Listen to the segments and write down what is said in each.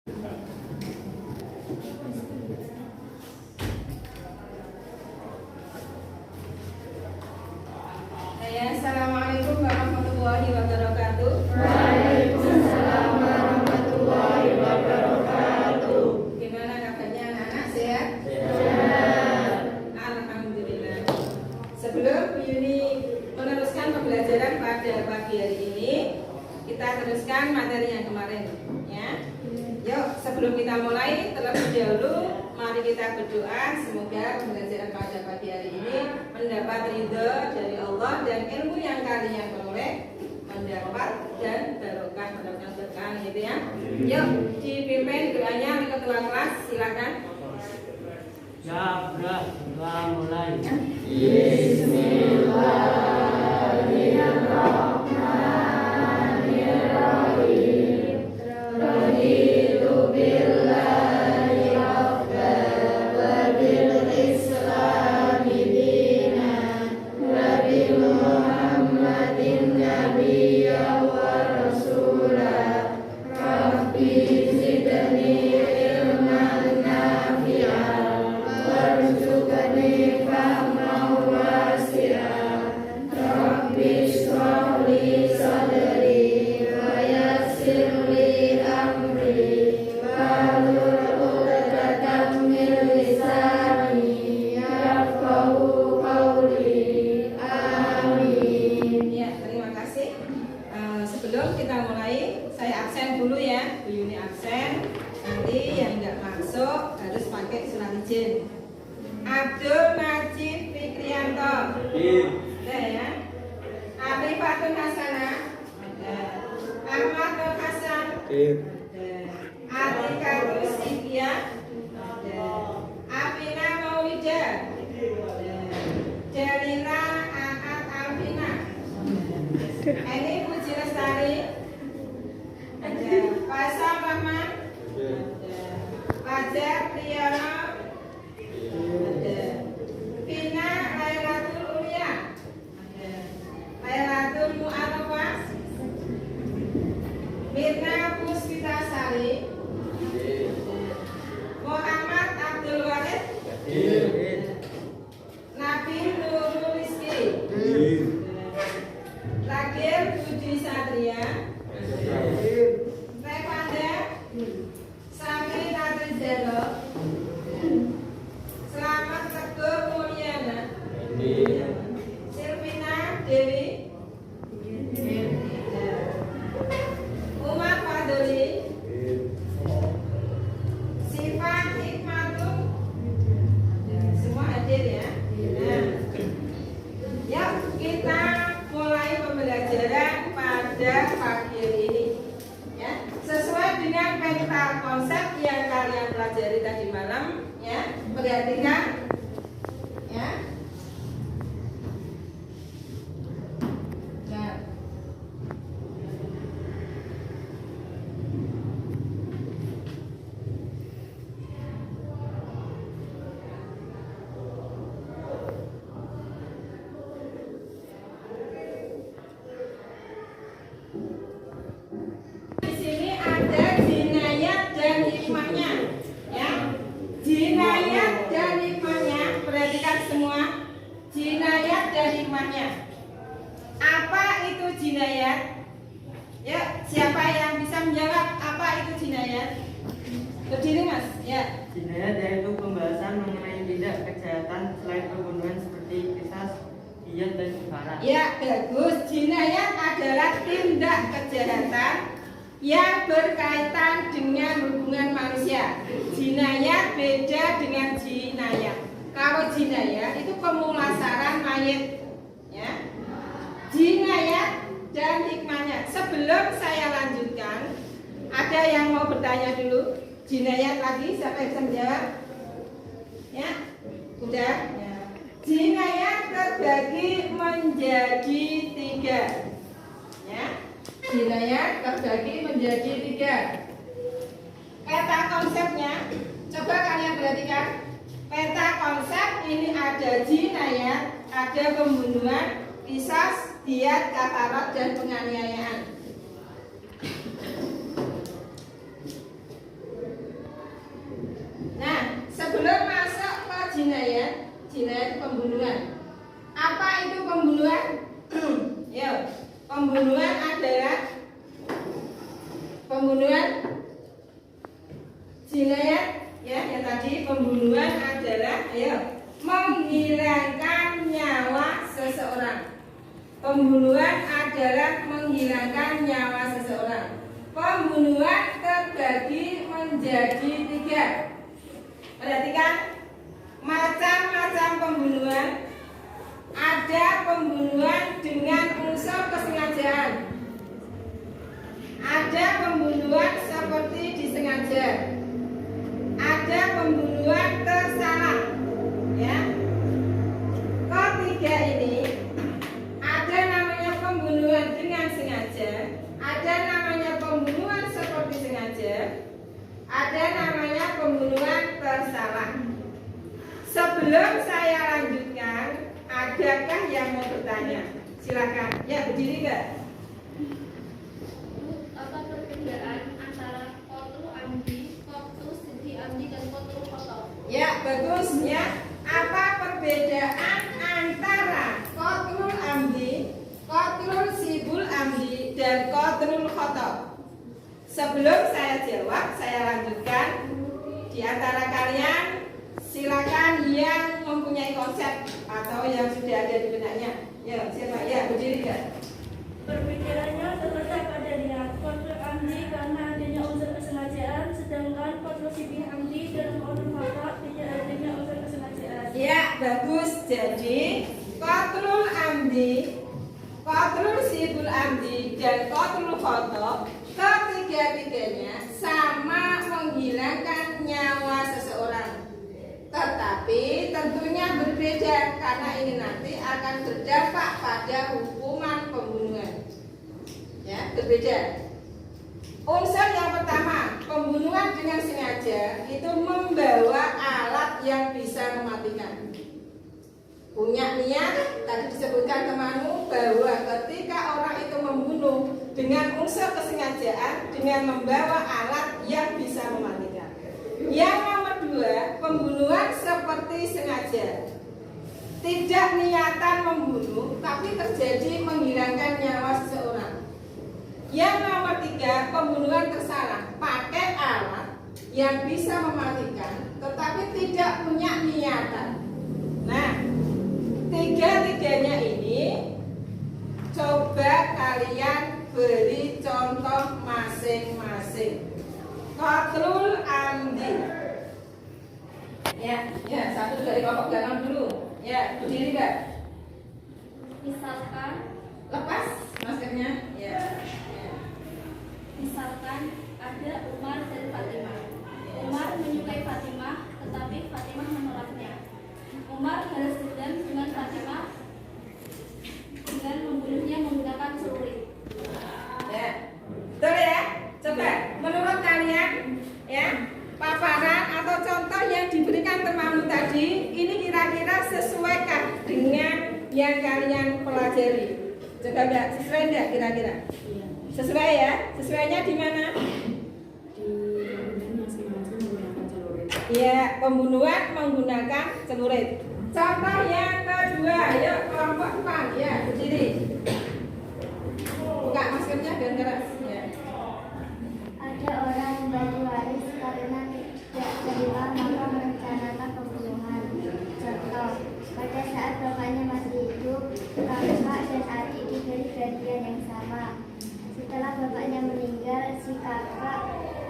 Assalamualaikum warahmatullahi wabarakatuh. Waalaikumsalam warahmatullahi wabarakatuh. Gimana kabarnya anak-anak, sehat? Sehat. Alhamdulillah. Sebelum Bu Yuni meneruskan pembelajaran pada pagi hari ini, kita teruskan materi yang kemarin, ya. Yuk, sebelum kita mulai, terlebih dahulu mari kita berdoa semoga pembelajaran pada pagi hari ini mendapat ridho dari Allah dan ilmu yang kalian peroleh mendapat dan barokah, mendapatkan berkah, gitu ya. Yuk, dipimpin doanya oleh ketua kelas, silakan. Ya, udah mulai. Bismillahirrahmanirrahim. Raditu billahi rabban wa bil islami dinan wa bi Muhammadin nabiyyan wa rasulah. Rabbi zidni ilman nafi'an warzuqni fahman wasi'an. Rabbi shrah li sadri wa yassir li amri wahlul 'uqdatam min lisani yafqahu qawli. Amin. Ya, terima kasih. Sebelum kita mulai, saya absen dulu ya, Bu Yuni absen. Nanti yang nggak masuk harus pakai surat izin. Abdul Majid Fikrianto. Ada ya. Arifatun Hasanah. Ada. Ahmad Nur Hasan. Ada. Atika Rusibia. Ada. Afina Maulida. Ada. Jalila Ahad Alvina. Ini Puji Lestari. Ada. Faisal Rahman. Ada. Fajar Priyana. Ada. Vina Lailatul Ulia. Ada. Lailatul Mu'arrafah. Mirna Puspitasari. Muhammad Abdul Walid. Nabi Nurul Rizki. Lagir Budi Satria. Revanda Sami Natrizelo. Selamat Teguh Mulyana. Silvina Dewi. Umar Fadoli. Sifat Hikmatum. Semua hadir ya. Nah, yuk kita mulai pembelajaran pada pagi hari ini, ya. Sesuai dengan mental konsep yang kalian pelajari tadi malam, ya. Perhatikan, ya. Nah, di sini ada jinayat dan hikmahnya, ya. Jinayat dan hikmahnya, perhatikan semua. Jinayat dan hikmahnya. Apa itu jinayat? Ya, siapa yang bisa menjawab apa itu jinayat? Berdiri Mas, ya. Jinayat yaitu pembahasan mengenai tindak kejahatan selain pembunuhan seperti kisas, diyat dan kafarat. Ya, bagus. Jinayat adalah tindak kejahatan yang berkaitan dengan hubungan manusia. Jinayat beda dengan jinayat. Kalau jinayat itu pemulasaran mayat, ya. Jinayat dan hikmahnya. Sebelum saya lanjutkan, ada yang mau bertanya dulu? Jinayat lagi, siapa yang bisa menjawab? Ya, udah. Ya. Jinayat terbagi menjadi 3. Ya, jinayat terbagi menjadi 3. Peta konsepnya, coba kalian perhatikan. Peta konsep ini ada jinayat, ada pembunuhan, kisas, diyat, kafarat, dan penganiayaan. jinayat? Jinayat itu pembunuhan. Apa itu pembunuhan? Yuk, pembunuhan adalah pembunuhan jinayat ya, yang tadi pembunuhan adalah menghilangkan nyawa seseorang. Pembunuhan adalah menghilangkan nyawa seseorang. Pembunuhan terbagi menjadi 3. Perhatikan macam-macam pembunuhan. Ada pembunuhan dengan unsur kesengajaan. Ada pembunuhan seperti disengaja. Ada pembunuhan tersalah. Ya. Ketiga ini ada namanya pembunuhan dengan sengaja, ada namanya pembunuhan seperti sengaja, ada namanya pembunuhan tersalah. Sebelum saya lanjutkan, adakah yang mau bertanya? Silakan. Ya, berdiri enggak? Apa perbedaan antara qatlu amdi, qatlu sidhi amdi dan qatlu khata? Ya, bagus ya. Apa perbedaan antara qatlul amdi, qatlul sibul amdi dan qatlul khata? Sebelum saya jawab, saya lanjutkan. Di antara kalian silakan yang mempunyai konsep atau yang sudah ada di benaknya. Ya, siapa? Ya, berdiri enggak? Perpikirannya terletak pada niat. Qatlu amdi karena adanya unsur kesengajaan, sedangkan qatlu sibih amdi dan qatlu khata tidak adanya unsur kesengajaan. Ya, bagus. Jadi, qatlul amdi, qatlul sibul amdi dan qatlul khata, ketiga-tiganya sama menghilangkan nyawa seseorang. Tetapi tentunya berbeda karena ini nanti akan berdampak pada hukuman pembunuhan. Ya, berbeda. Unsur yang pertama, pembunuhan dengan sengaja itu membawa alat yang bisa mematikan. Punya niat, tadi disebutkan temanmu bahwa ketika orang itu membunuh dengan unsur kesengajaan dengan membawa alat yang bisa mematikan. Yang nomor 2, pembunuhan seperti sengaja. Tidak niatan membunuh, tapi terjadi menghilangkan nyawa seseorang. Yang nomor 3, pembunuhan tersalah, pakai alat yang bisa mematikan, tetapi tidak punya niatan. Nah, tiga-tiganya ini coba kalian beri contoh masing-masing. Qatlul amdi. Ya, satu dari kelompok belakang dulu. Ya, berdiri enggak? Misalkan maskernya. Ya. Misalkan ada Umar dan Fatimah. Umar menyukai Fatimah, tetapi Fatimah menolaknya. Umar balas dendam dengan Fatimah dengan membunuhnya menggunakan celurit. Ya. Betul ya? Coba menurut kalian ya, paparan atau contoh yang diberikan temanmu tadi ini kira-kira sesuaikah dengan yang kalian pelajari? Coba enggak? Sesuai enggak kira-kira? Iya. Sesuai ya? Sesuainya di mana? Di pembunuhan masing-masing menggunakan celurit. Ya, pembunuhan menggunakan celurit. Contoh yang kedua, yuk kelompok depan, ya berdiri. Buka maskernya biar keras. Ya. Ada orang yang bagi waris karena tidak terima maka merencanakan pembunuhan. Contoh, pada saat bapaknya masih hidup, kakak dan adik diberi bagian yang sama. Setelah bapaknya meninggal, si kakak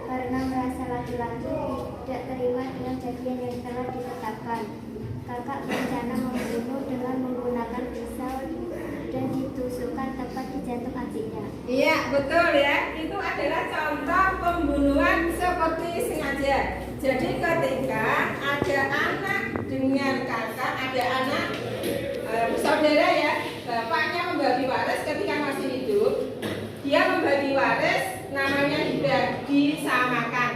karena merasa laki-laki tidak terima dengan bagian yang telah ditetapkan. Kakak berencana membunuh dengan menggunakan pisau dan ditusukkan tepat di jantung adiknya. Iya, betul ya. Itu adalah contoh pembunuhan seperti sengaja. Jadi ketika ada anak dengan kakak, ada anak saudara ya, bapaknya membagi waris ketika masih hidup, dia membagi waris namanya disamakan.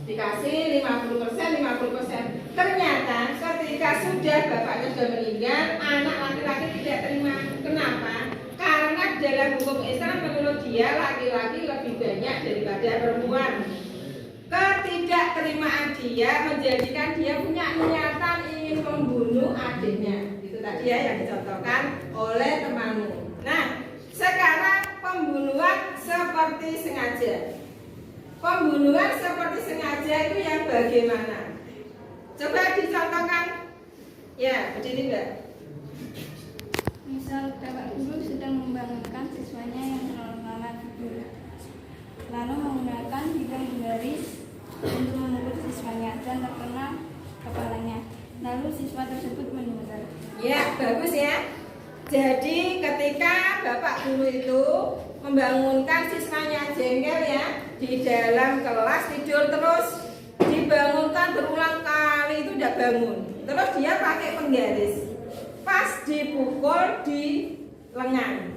Dikasih 50%, 50%. Ternyata ketika sudah bapaknya sudah meninggal, anak laki-laki tidak terima. Kenapa? Karena dalam hukum Islam menurut dia laki-laki lebih banyak daripada perempuan. Ketidakterimaan dia menjadikan dia punya niatan ingin membunuh adiknya. Itu tadi ya yang dicontohkan oleh temanmu. Nah, sekarang pembunuhan seperti sengaja. Pembunuhan seperti sengaja itu yang bagaimana? Coba dicontohkan. Ya, berdiri Mbak. Misal bapak guru sedang membangunkan siswanya yang terlelap tidur, lalu menggunakan bidang garis untuk memukul siswanya dan terkena kepalanya. Lalu siswa tersebut meninggal. Ya, bagus ya. Jadi ketika bapak guru itu membangunkan siswanya jengkel ya, di dalam kelas tidur terus dibangunkan berulang kali itu tidak bangun. Terus dia pakai penggaris. Pas dipukul di lengan.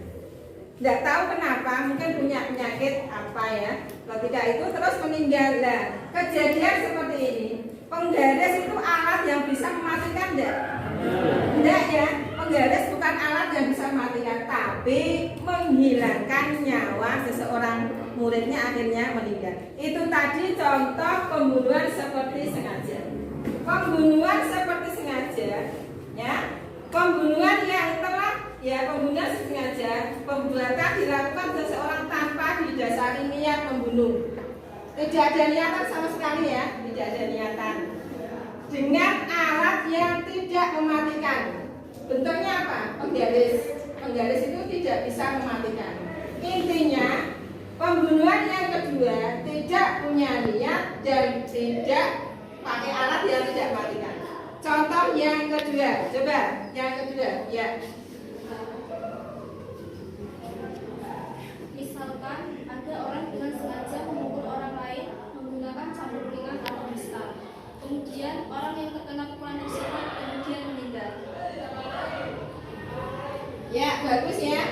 Tidak tahu kenapa, mungkin punya penyakit apa ya. Ketika itu terus meninggal. Nah, kejadian seperti ini, penggaris itu alat yang bisa mematikan tidak? Tidak ya, penggaris bukan alat yang bisa mematikan, tapi menghilangkan nyawa seseorang muridnya akhirnya meninggal. Itu tadi contoh pembunuhan seperti sengaja. Pembunuhan seperti sengaja, ya. Pembunuhan yang telah pembunuhan sengaja, pembuatan dilakukan seseorang tanpa didasari niat membunuh. Tidak ada niatan sama sekali ya, tidak ada niatan. Dengan alat yang tidak mematikan. Bentuknya apa? Penggaris. Penggaris itu tidak bisa mematikan. Intinya, pembunuhan yang kedua tidak punya niat dan tidak pakai alat yang tidak mematikan. Contoh yang kedua, coba yang kedua, ya. Misalkan ada orang dengan sengaja memukul orang lain menggunakan cambuk ringan atau pistol. Kemudian orang yang terkena pukulan tersebut kemudian meninggal. Ya, bagus ya.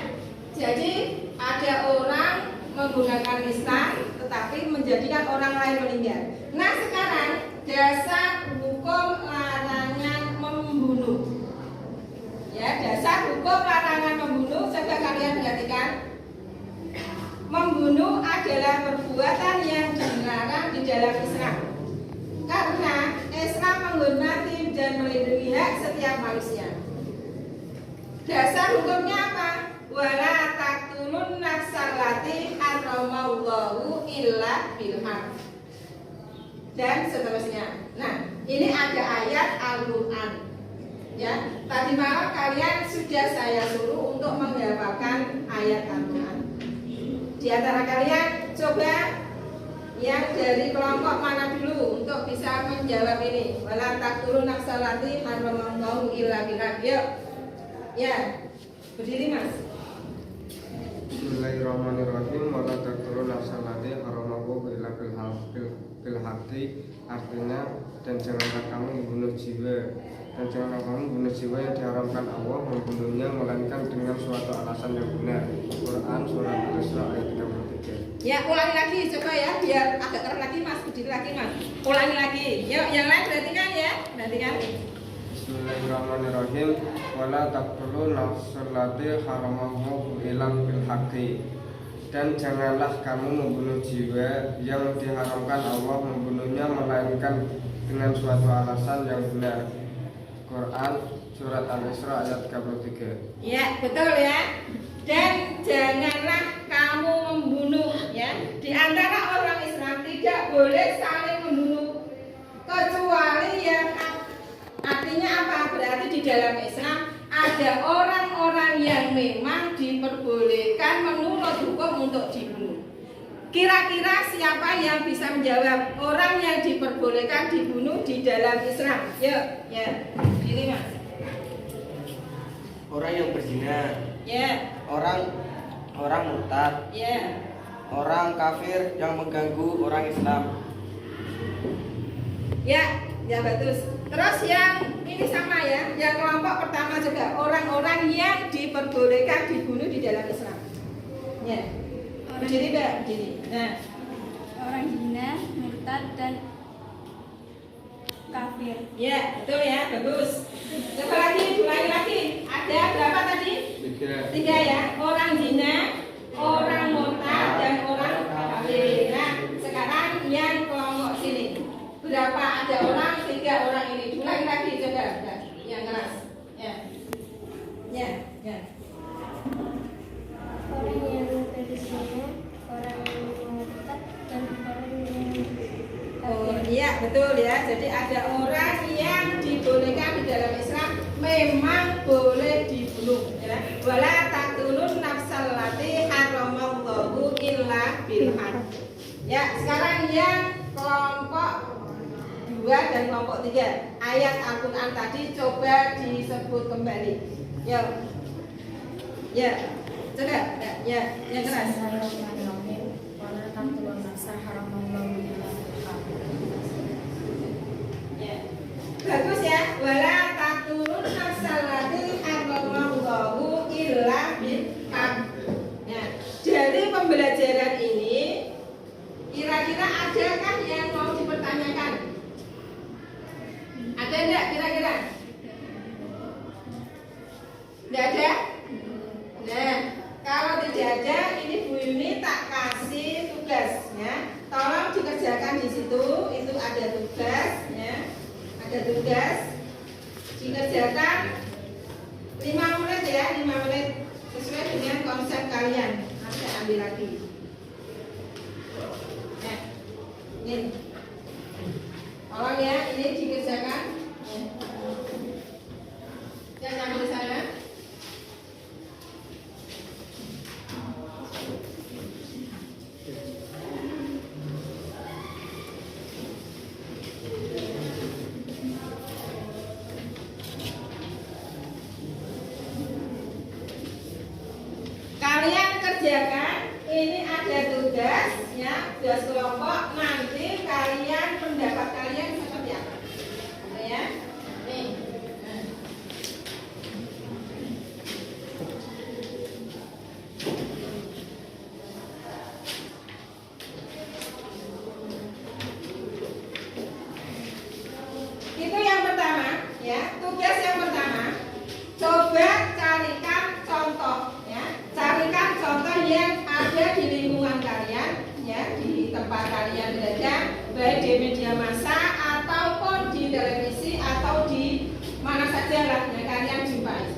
Jadi ada orang menggunakan pistol tetapi menjadikan orang lain meninggal. Nah, sekarang dasar hukum larangan membunuh. Ya, dasar hukum larangan membunuh, coba kalian perhatikan. Membunuh adalah perbuatan yang dilarang di dalam Islam. Karena Islam menghormati dan melindungi hak setiap manusia. Dasar hukumnya apa? Wala taqtulun nafsal lati haramallahu illa bil haq. Dan seterusnya. Nah, ini ada ayat Al-Qur'an. Ya, tadi malam kalian sudah saya suruh untuk menghafalkan ayat Al-Qur'an. Di antara kalian coba yang dari kelompok mana dulu untuk bisa menjawab ini. Wala taqtulun nafsal lati haramallahu illa bil haq. Yuk. Ya. Berdiri, Mas. Bismillahirrahmanirrahim. Wala taqtulun nafsal lati haramallahu illa bil haqqi, artinya dan janganlah kamu membunuh jiwa, dan janganlah kamu membunuh jiwa yang diharamkan Allah membunuhnya melainkan dengan suatu alasan yang benar. Quran surah Al-Isra ayat 33. Ya, ulangi lagi coba ya, biar agak keras lagi Mas, berdiri lagi Mas. Ulangi lagi. Yuk, yang lain perhatikan ya, perhatikan. Bismillahirrahmanirrahim. Wala taqtulun nafsal lati haramallahu illa bil haqqi, dan janganlah kamu membunuh jiwa yang diharamkan Allah membunuhnya melainkan dengan suatu alasan yang benar. Quran surat Al-Isra ayat 33. Ya, betul ya. Dan janganlah kamu membunuh ya. Di antara orang Islam tidak boleh saling membunuh kecuali yang artinya apa? Berarti di dalam Islam ada orang-orang yang memang diperbolehkan menurut hukum untuk dibunuh. Kira-kira siapa yang bisa menjawab orang yang diperbolehkan dibunuh di dalam Islam? Yuk, ya, diri Mas. Orang yang berzina, Ya, orang murtad, ya. orang kafir yang mengganggu orang Islam. Ya, ya bagus. Terus yang ini sama ya, yang kelompok pertama juga orang-orang yang diperbolehkan dibunuh di dalam Islam. Ya. Berdiri Mbak, berdiri. Nah, Orang zina, murtad dan kafir. ya betul ya, bagus. Coba lagi, ulangi lagi. Ada berapa tadi? 3 ya. Orang zina, orang murtad dan orang kafir. Nah, sekarang yang kelompok sini. berapa ada orang, 3 orang ini. Ulangi lagi coba, yang keras. Ya. Orang yang berzina, orang yang murtad, dan orang yang Oh iya betul ya. Jadi ada orang yang dibolehkan di dalam Islam memang boleh dibunuh. Ya. Wala taqtulun nafsal lati haramallahu illa bil haqq. Ya, sekarang yang kelompok 2 dan kelompok 3. Ayat Al-Quran tadi coba disebut kembali. Ya, coba. Ya, yang keras. Bismillahirrahmanirrahim. Wala taqtulun nafsa haramallahu illa bil haqq. Ya. Bagus ya. Wala taqtulun nafsal lati haramallahu illa bil haqq. Ya. Dari pembelajaran ini kira-kira ada kan yang mau dipertanyakan? Ada enggak kira-kira? Enggak ada? Nah, kalau tidak ada, ini Bu Yuni tak kasih tugas ya. Tolong dikerjakan di situ, itu ada tugas ya. Ada tugas. Dikerjakan 5 menit ya, 5 menit sesuai dengan konsep kalian. Nanti ambil lagi. Ini, tolong ya, ini dikerjakan. Ya, sambil sana. Kalian kerjakan. Ini ada tugas ya, tugas kelompok. Nanti kalian pendapat kalian seperti apa? Oke ya. Nih. Itu yang pertama ya. Tugas yang pertama. Coba carikan contoh ya. Carikan contoh yang ada di lingkungan kalian ya, di tempat kalian berada, baik di media massa ataupun di televisi atau di mana saja lah yang kalian jumpai.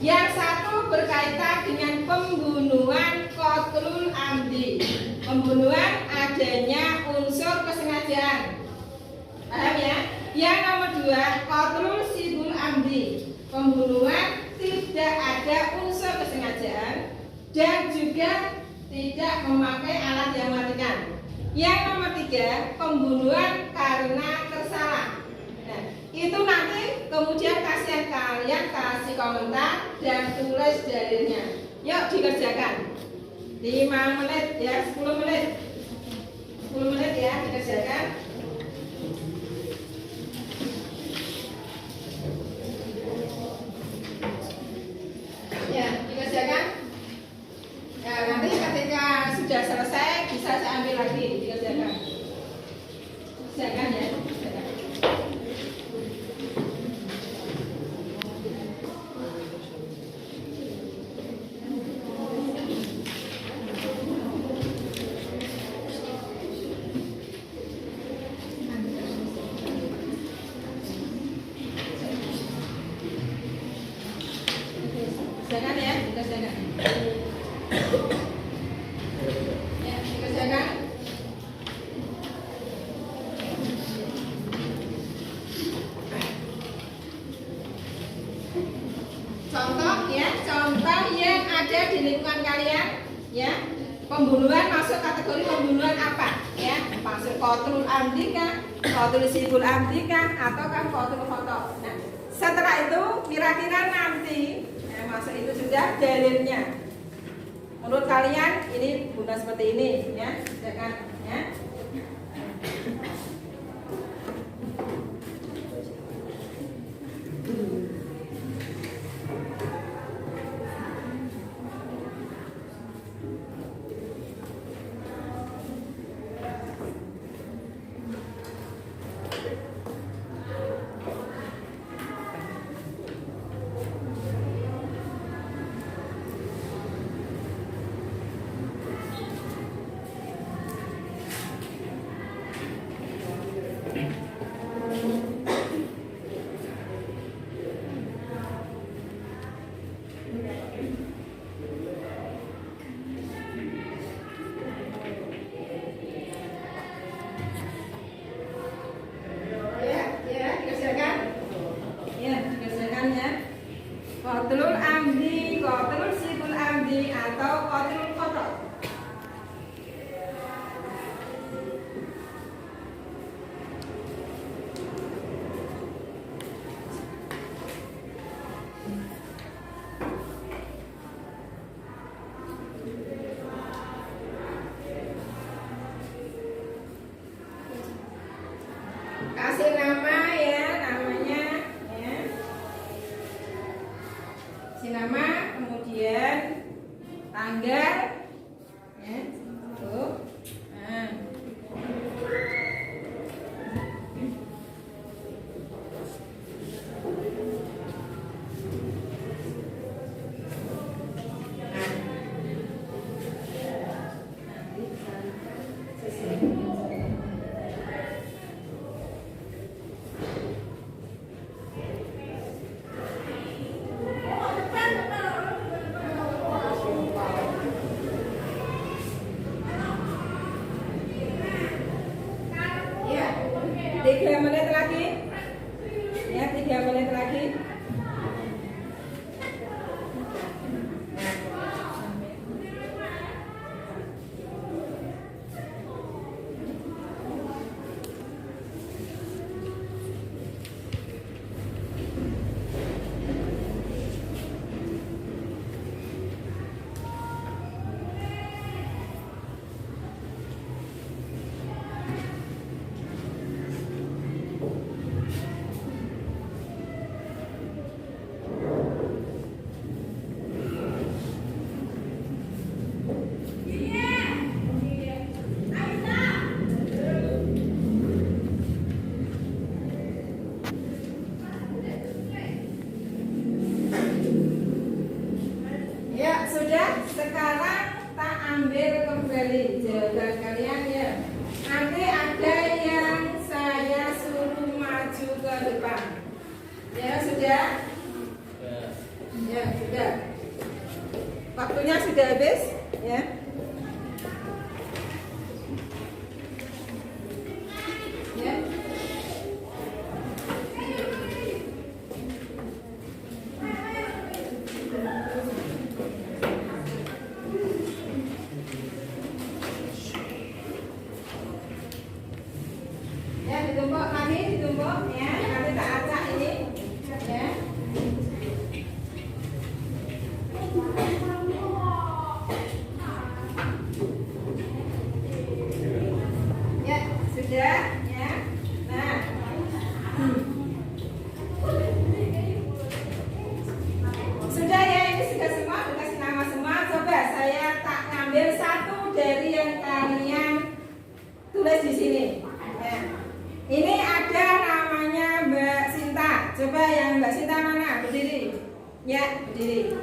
Yang satu berkaitan dengan pembunuhan qatlul amdi. Pembunuhan adanya unsur kesengajaan. Paham ya? Yang nomor 2 qatlul sibul amdi. Pembunuhan tidak ada unsur kesengajaan dan juga tidak memakai alat yang mematikan. Yang nomor 3 pembunuhan karena tersalah. Nah, itu nanti kemudian kalian kasih komentar dan tulis dalilnya. Yuk dikerjakan 5 menit ya, 10 menit 10 menit ya dikerjakan. Ya, dikerjakan. Nah, nanti ketika sudah selesai bisa saya ambil lagi, dikerjakan. Kerjakan ya, kerjakan. Kerjakan ya, dikerjakan. Ya, dikerjakan. Contoh ya, contoh yang ada di lingkungan kalian ya. Pembunuhan masuk kategori pembunuhan apa? Ya, masuk qatlul amdi kah, qatlul sibul amdi kah, atau kan qatlul khoto. Nah, setelah itu kira-kira nanti masuk itu sudah dalilnya. Menurut kalian ini bukan seperti ini ya, jangan ya. Kasih nama ya, namanya ya. Kasih nama, kemudian tanggal ya. Tuh. Nah. Ya, 3 menit lagi. Ya, 3 menit lagi. Ya, sudah. Sekarang kita ambil kembali jawaban kalian ya. Nanti ada yang saya suruh maju ke depan. Ya, sudah? Ya, sudah. Waktunya sudah habis, ya. Ya. Ya, ditumpuk lagi, ditumpuk ya. Nanti tak acak ini. Ya. Ya, sudah ya. Nah. Sudah ya, ini sudah semua, dikasih nama semua. Coba saya tak ngambil satu dari yang kalian tulis di sini. Ya. Ini ada namanya Mbak Sinta. Coba yang Mbak Sinta mana? Berdiri. Ya, berdiri.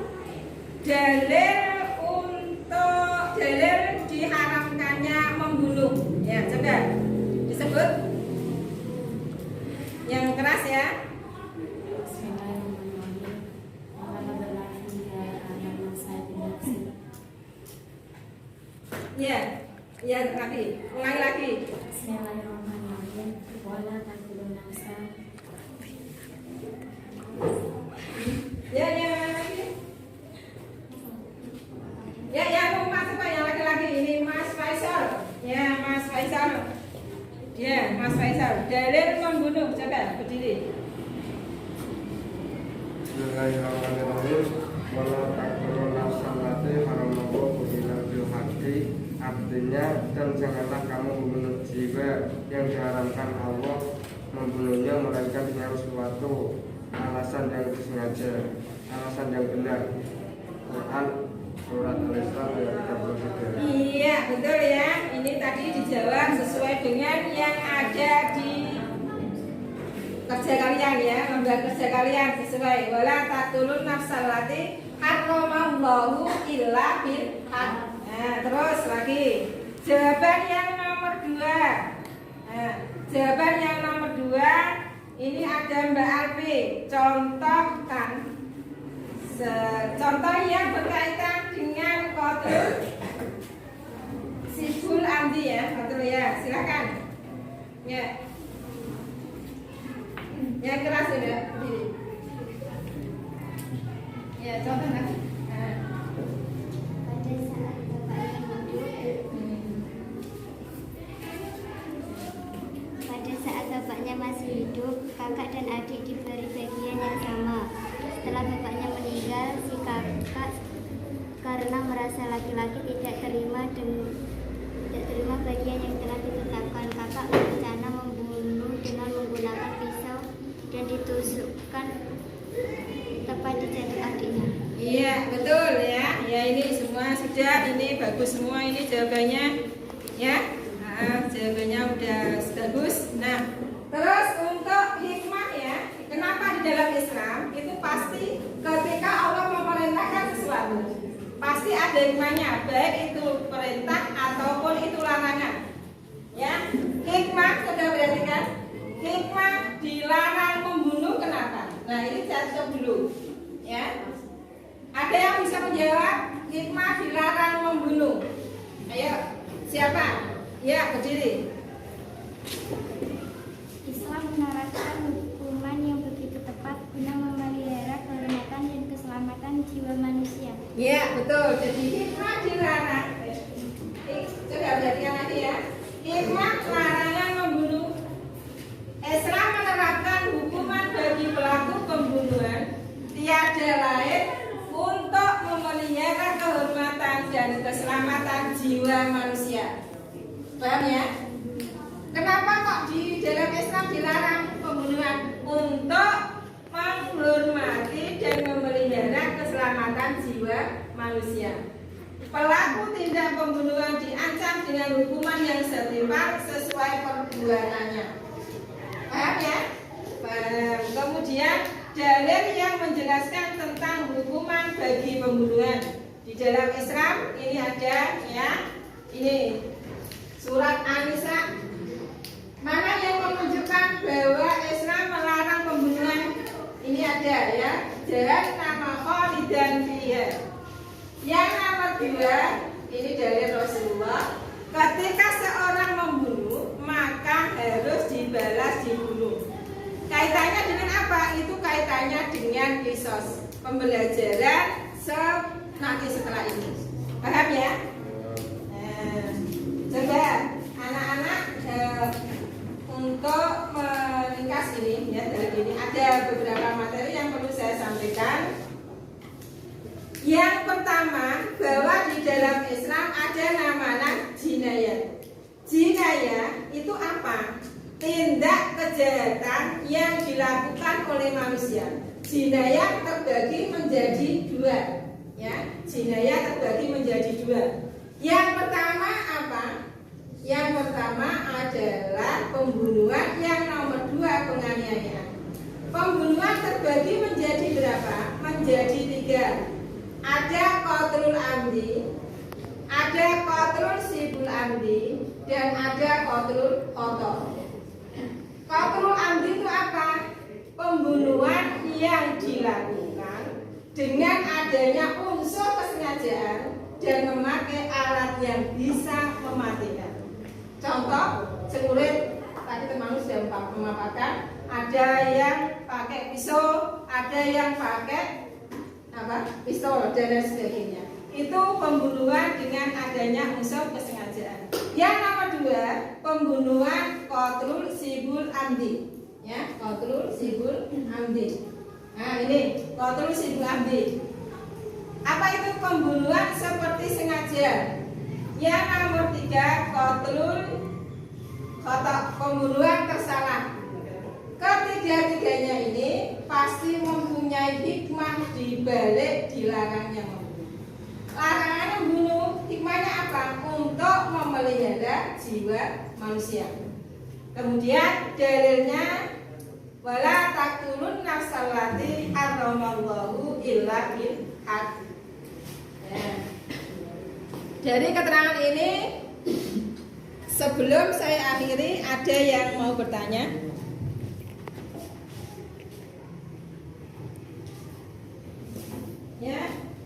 Dalil diharamkannya membunuh. Ya, coba disebut. Yang keras ya. Bismillahirrahmanirrahim. Apabila berlaku di anak masa tindak sih. Ya, ya lagi. Ulangi lagi. Bismillahirrahmanirrahim. Wala taqtulun nafsa. Ya, lagi. Ya, yang masuk Pak, yang laki-laki ini Mas Faisal. Ya, Mas Faisal. Ya, Mas Faisal. Dalil membunuh. Coba berdiri. Bismillahirrahmanirrahim. Wala taqtulun nafsan allati haramallahu illa bil haqqi. Artinya, dan janganlah kamu membunuh jiwa yang diharamkan Allah membunuhnya melainkan dengan suatu alasan yang disengaja, alasan yang benar. Quran surat Al-Isra ayat 33. Iya, betul ya. Ini tadi dijawab sesuai dengan yang ada di kerja kalian ya, lembar kerja kalian sesuai. Wala taqtulun nafsal lati haramallahu illa bil haqq. Nah, terus lagi. Jawaban yang nomor 2. Nah, jawaban yang nomor 2 ini ada Mbak Alfi. Contohkan contoh yang berkaitan dengan kotul siful amdi ya, kotul ya, silakan. Ya, yang keras ya, berdiri. Ya, contoh lagi. Nah. Pada saat bapaknya masih hidup, kakak dan adik diberi bagian yang sama. Setelah bapaknya meninggal, si kakak karena merasa laki-laki tidak terima bagian yang telah ditetapkan, kakak berencana membunuh dengan jawabannya ya. Nah, jawabannya udah bagus. Nah, terus untuk hikmah ya, kenapa di dalam Islam itu pasti ketika Allah memerintahkan sesuatu pasti ada hikmahnya, baik itu perintah ataupun itu larangan. Ya, hikmah sudah perhatikan. Hikmah dilarang membunuh kenapa? Nah, ini saya tutup dulu. Ya, ada yang bisa menjawab hikmah dilarang membunuh? Ayo, siapa? Ya, berdiri. Islam menerapkan hukuman yang begitu tepat guna memelihara kehormatan dan keselamatan jiwa manusia. Ya, betul. Jadi hikmah dilarang. Coba perhatikan lagi ya. Hikmah larangan membunuh. Islam menerapkan hukuman bagi pelaku pembunuhan tiada lain untuk memelihara kehormatan dan keselamatan jiwa manusia. Paham ya? Kenapa kok di dalam Islam dilarang pembunuhan? Untuk menghormati dan memelihara keselamatan jiwa manusia. Pelaku tindak pembunuhan diancam dengan hukuman yang setimpal sesuai perbuatannya. Paham ya? Paham. Kemudian dalil yang menjelaskan tentang hukuman bagi pembunuhan di dalam Islam ini ada ya. Ini surat An-Nisa. Mana yang menunjukkan bahwa Islam melarang pembunuhan? Ini ada ya. Dan nama khalidan fiha. Yang nomor 2, ini dari Rasulullah. Ketika seorang membunuh, maka harus dibalas dibunuh. Kaitannya dengan apa? Itu kaitannya dengan kisos. Pembelajaran nanti setelah ini. Paham ya? Coba anak-anak untuk meringkas ini ya, dari ini ada beberapa materi yang perlu saya sampaikan. Yang pertama, bahwa di dalam Islam ada namanya jinayah. Jinayah itu apa? Tindak kejahatan yang dilakukan oleh manusia. Jinayah terbagi menjadi 2. Ya, jinayah terbagi menjadi 2. Yang pertama apa? Yang pertama adalah pembunuhan, yang nomor 2 penganiayaan. Pembunuhan terbagi menjadi berapa? Menjadi 3. Ada qatlul amdi, ada qatlul sibul amdi, dan ada qatlul khata'. Qatlul amdi itu apa? Pembunuhan yang dilakukan dengan adanya unsur kesengajaan dan memakai alat yang bisa mematikan. Contoh, celurit tadi teman sudah memaparkan, ada yang pakai pisau, ada yang pakai pistol dan lain sebagainya. Itu pembunuhan dengan adanya unsur kesengajaan. Yang nomor 2, pembunuhan qatlul sibul amdi. Ya, qatlul sibul amdi. Nah, ini qatlul sibul amdi. Apa itu pembunuhan seperti sengaja? Yang nomor 3, qatlul khata', pembunuhan tersalah. Ketiga-tiganya ini pasti mempunyai hikmah di balik dilarangnya membunuh. Larangan membunuh, hikmahnya apa? Untuk memelihara jiwa manusia. Kemudian dalilnya wala taqtulun nafsal lati haramallahu illa bil haqq. Ya. Dari keterangan ini, sebelum saya akhiri, ada yang mau bertanya?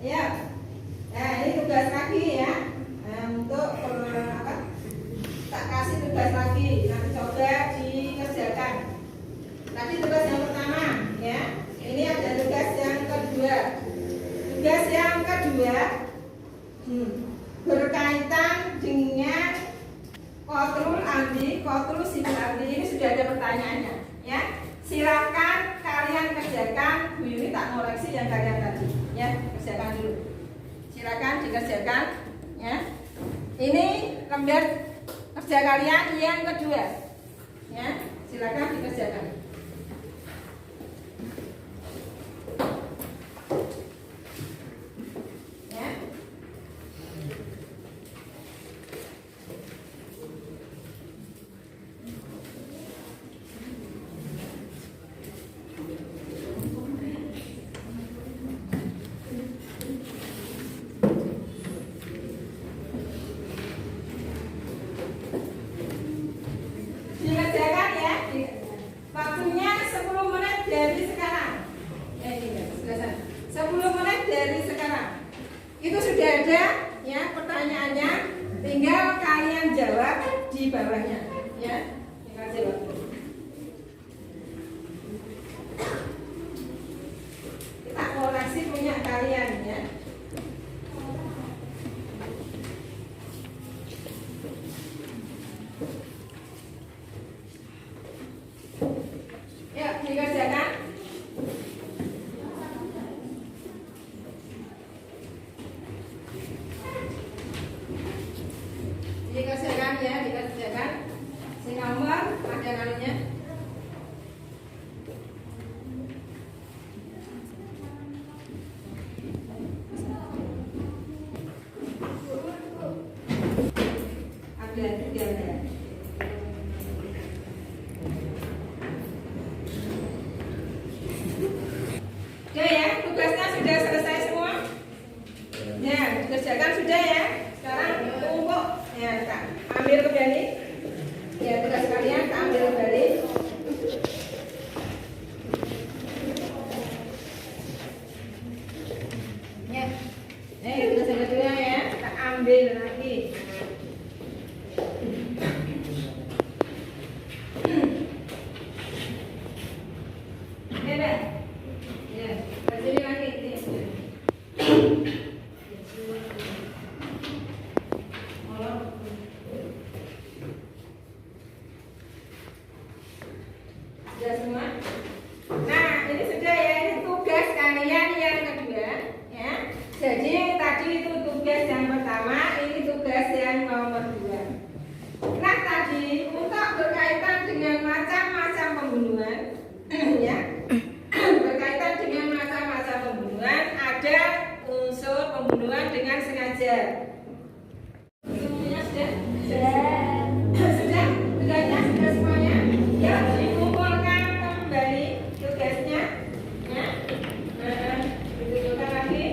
Ya. Nah, ini tugas lagi ya. Untuk tak kasih tugas lagi, nanti coba dikerjakan. Tadi tugas yang pertama, ya. Ini ada tugas yang kedua. Tugas yang kedua berkaitan dengan qatlul amdi, qatlul sibul amdi. Ini sudah ada pertanyaannya, ya. Silakan kalian kerjakan. Bu Yuni tak ngoreksi yang kalian tadi, ya. Kerjakan dulu. Silakan dikerjakan, ya. Ini lembar kerja kalian yang kedua, ya. Silakan dikerjakan. Ya. Sudah semua? Nah, ini sudah ya, ini tugas kalian yang kedua ya. Jadi tadi itu tugas yang pertama, ini tugas yang nomor 2. Nah, tadi untuk berkaitan dengan macam-macam pembunuhan ya. Berkaitan dengan macam-macam pembunuhan, ada unsur pembunuhan dengan sengaja. Semuanya sudah? Sudah? Tugasnya sudah semuanya? Ya, dikumpulkan kembali tugasnya ya. Dikumpulkan lagi.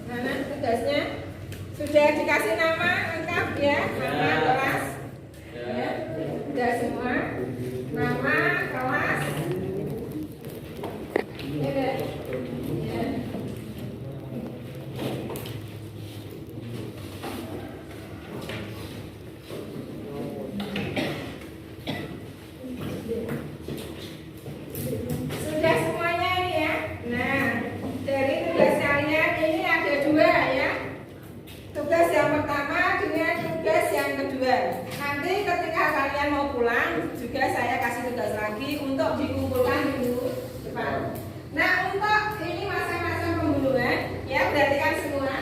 Mana tugasnya? Sudah dikasih nama lengkap ya? Nama kelas ya. Sudah semua? Nama kelas ya, deh. Ya. Sudah semuanya ini ya. Nah, dari tugas kalian ini ada 2 ya. Tugas yang pertama dengan tugas yang kedua. Nanti ketika kalian mau pulang juga saya kasih tugas lagi untuk dikumpulkan minggu depan. Nah, untuk ini macam-macam pembunuhan ya, perhatikan semua.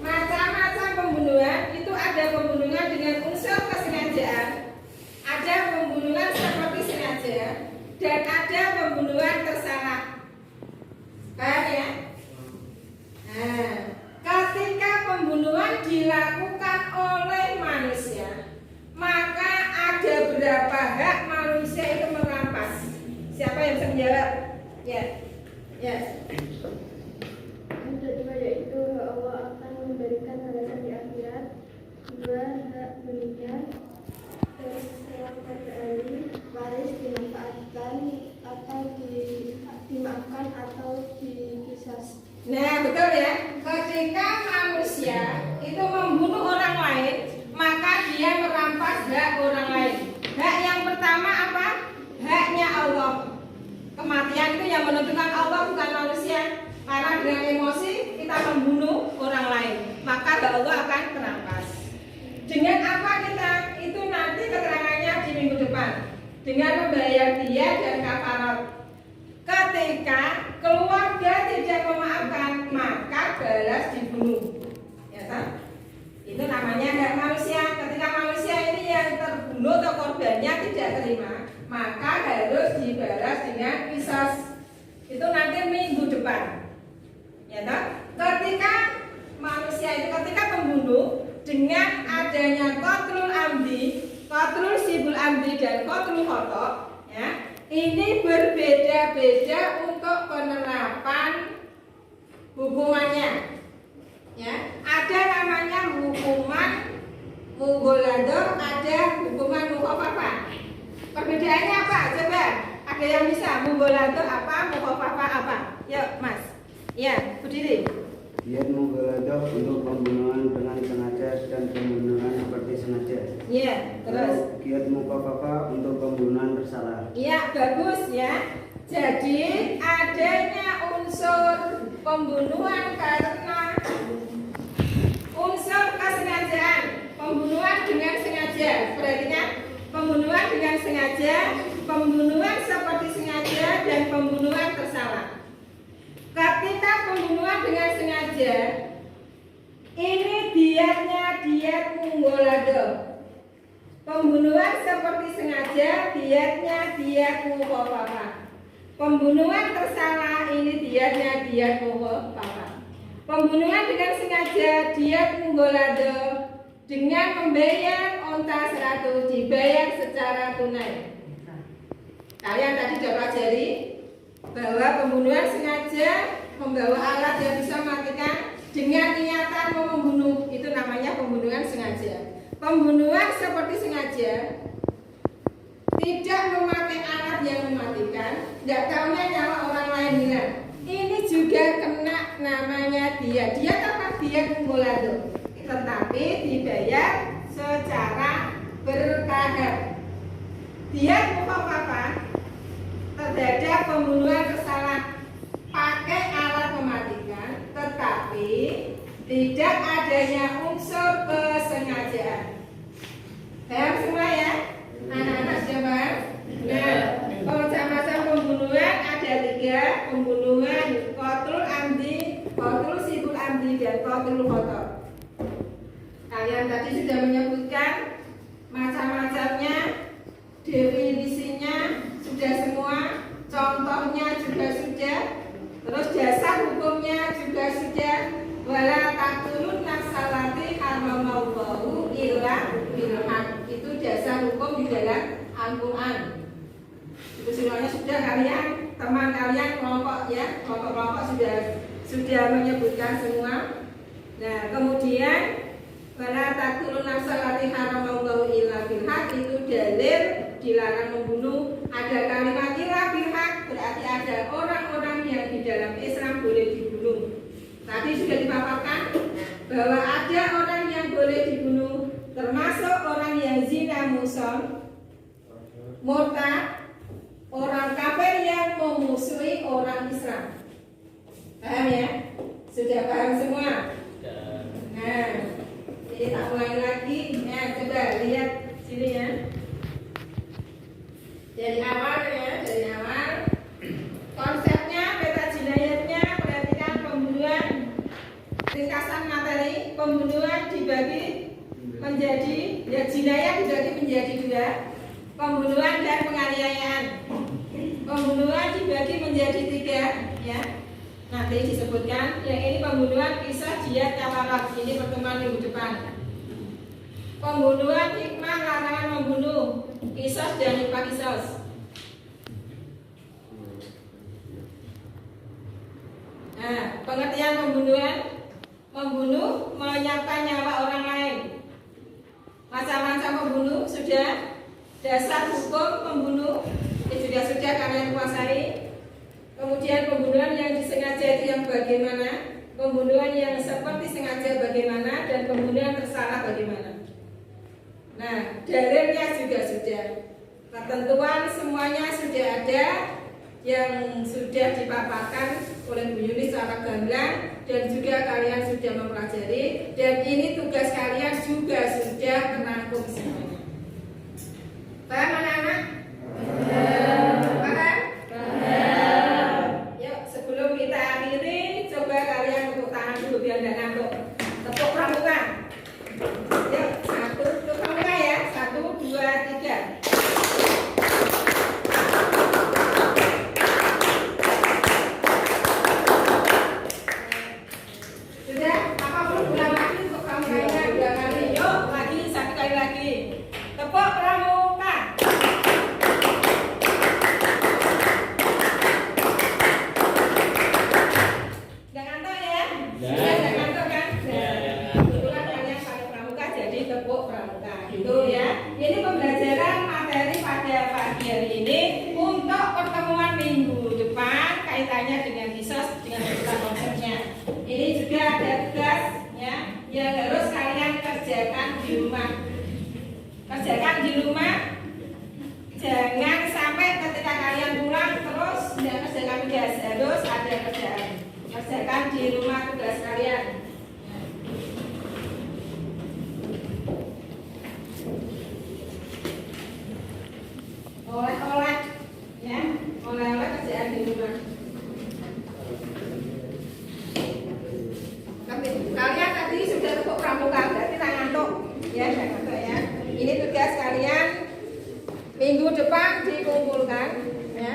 Macam-macam pembunuhan itu ada pembunuhan dengan unsur kesengajaan, ada pembunuhan seperti sengaja, dan ada pembunuhan tersalah. Paham ya? Nah, ketika pembunuhan dilakukan oleh manusia, maka ada berapa hak manusia itu merampas? Siapa yang bisa menjawab? Ya. Ya. Untuk daripada itu Allah akan memberikan balasan di akhirat. 2 hak dunia terselakkan ahli waris dimanfaatkan atau dimaafkan atau dikisas. Nah, betul ya. Ketika manusia itu membunuh orang lain, maka dia merampas hak orang lain. Hak yang pertama apa? Haknya Allah. Kematian itu yang menentukan Allah, bukan manusia. Karena dengan emosi kita membunuh orang lain, maka hak Allah akan terampas. Dengan apa kita? Itu nanti keterangannya di minggu depan. Dengan membayar diya dan kafarat. Ketika keluarga tidak memaafkan, maka balas dibunuh. Ya kan? Itu namanya hak manusia. Ketika manusia ini yang terbunuh atau korbannya tidak terima, maka harus dibalas dengan qisas. Itu nanti minggu depan. Ya kan? Ketika manusia itu ketika membunuh dengan adanya qatlul amdi, qatlul sibul amdi dan qatlul khata, ya. Ini berbeda-beda untuk penerapan hukumannya. Ya, ada namanya hukuman mughaladzah, ada hukuman mukhafafah. Perbedaannya apa? Coba, ada yang bisa mughaladzah apa, mukhafafah apa? Yuk, Mas. Ya, berdiri. Dia mughaladzah untuk pembunuhan dengan sengaja dan pembunuhan seperti sengaja. Iya, terus. Kiat mukhafafah untuk pembunuhan tersalah. Iya, bagus ya. Jadi adanya unsur pembunuhan karena unsur kesengajaan, pembunuhan dengan sengaja. Perhatikan, pembunuhan dengan sengaja, pembunuhan seperti sengaja, dan pembunuhan tersalah. Ketika pembunuhan dengan sengaja, ini diatnya diat mughaladzah. Pembunuhan seperti sengaja, diatnya diat mukhafafah. Pembunuhan tersalah, ini diatnya diat mukhafafah. Pembunuhan dengan sengaja, diat mughaladzah dengan membayar unta 100, dibayar secara tunai. Kalian tadi sudah pelajari bahwa pembunuhan sengaja membawa alat yang bisa mematikan dengan niatan mau membunuh, itu namanya pembunuhan sengaja. Pembunuhan seperti sengaja, tidak memakai alat yang mematikan, tidak tahunya nyawa orang lain hilang. Ini juga kena namanya diat. Diat apa? Diat mughaladzah. Tetapi dibayar secara bertahap. Diat mukhafafah terhadap pembunuhan tersalah pakai alat mematikan, tetapi tidak adanya unsur kesengajaan. Paham Qatil Khotor. Kalian tadi sudah menyebutkan macam-macamnya, definisinya sudah semua, contohnya juga sudah, terus dasar hukumnya juga sudah. Wala taqtulun nafsalati haramallahu illa bilhaq. Itu dasar hukum di dalam Al-Qur'an. Itu semuanya sudah kalian, teman kalian kelompok ya, kelompok-kelompok sudah menyebutkan semua. Nah, kemudian wala taqtulun nafsalati haramallahu illa bilhaq itu dalil dilarang membunuh. Ada kalimat illa bilhaq berarti ada orang-orang yang di dalam Islam boleh dibunuh. Tadi sudah dipaparkan bahwa ada orang yang boleh dibunuh, termasuk orang yang zina muhsan, murtad, orang kafir yang memusuhi orang Islam. Paham ya? Sudah paham semua? Nah, jadi tak ulangi lagi. Nah, coba lihat sini ya. Dari awal ya, dari awal. Konsepnya, peta jinayatnya, perhatikan pembunuhan. Ringkasan materi, pembunuhan dibagi menjadi, ya jinayat dibagi menjadi dua. Pembunuhan dan penganiayaan. Pembunuhan dibagi menjadi tiga, ya. Nanti disebutkan. Yang ini pembunuhan kisah jihad kafarat. Ini pertemuan minggu depan. Pembunuhan hikmah larangan membunuh, kisos dan hikmah kisos. Nah, pengertian pembunuhan, membunuh menyiapkan nyawa orang lain. Macam-macam pembunuh sudah. Dasar hukum pembunuh itu sudah kalian kuasai. Kemudian pembunuhan yang disengaja itu yang bagaimana, pembunuhan yang seperti sengaja bagaimana, dan pembunuhan tersalah bagaimana. Nah, dalilnya juga sudah, ketentuan semuanya sudah ada yang sudah dipaparkan oleh Bu Yuni secara gamblang, dan juga kalian sudah mempelajari, dan ini tugas kalian juga sudah merangkum semuanya. Paham anak-anak? Paham? Yuk, sebelum kita akhiri, coba kalian tepuk tangan dulu biar tidak ngantuk. Tepuk pramuka. Yuk, satu, tepuk pramuka ya. 1, 2, 3. Sudah, apa perlu ulang lagi untuk pramukanya 2 kali? Yuk, lagi 1 kali lagi. Tepuk pramuka. Jangan ngantuk ya? Jangan ngantuk kan? Kebetulan kalian pakai pramuka jadi tepuk pramuka. Gitu ya. Ini pembelajaran materi pada pagi hari ini untuk pertemuan minggu depan kaitannya dengan kisos dengan konsepnya. Ini juga ada tugas ya yang harus kalian kerjakan di rumah. Kerjakan di rumah, jangan sampai ketika kalian pulang terus tidak kerjakan tugas, harus ada kerjaan. Kerjakan di rumah tugas kalian. Oleh-oleh, ya, oleh-oleh kerjaan di rumah. Kalian tadi sudah tepuk pramuka, berarti tak ngantuk, ya, tak ngantuk ya. Ini tugas kalian minggu depan dikumpulkan, ya.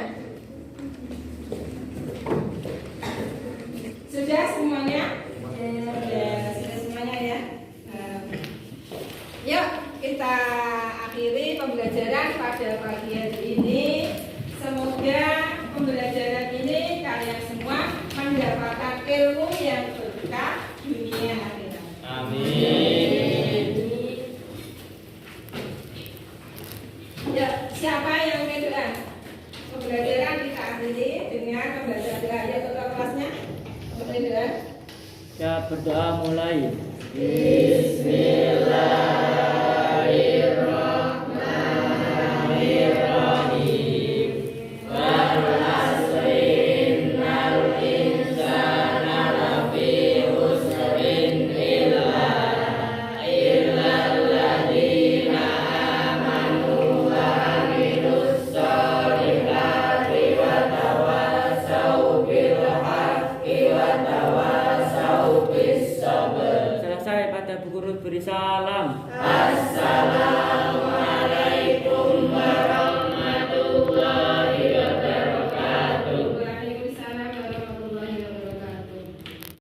Sudah semuanya? Sudah semuanya ya. Yuk kita akhiri pembelajaran pada pagi hari ini. Semoga pembelajaran ini kalian semua mendapatkan ilmu yang berkah dunia akhirat. Amin. Ya, siapa yang ingin doa? Pembelajaran kita akhiri dengan membaca doa. Ya, ketua kelasnya membaca doa. Ya, berdoa mulai. Bismillahirrahmanirrahim. sampai pada Bu Guru beri salam. Assalamualaikum warahmatullahi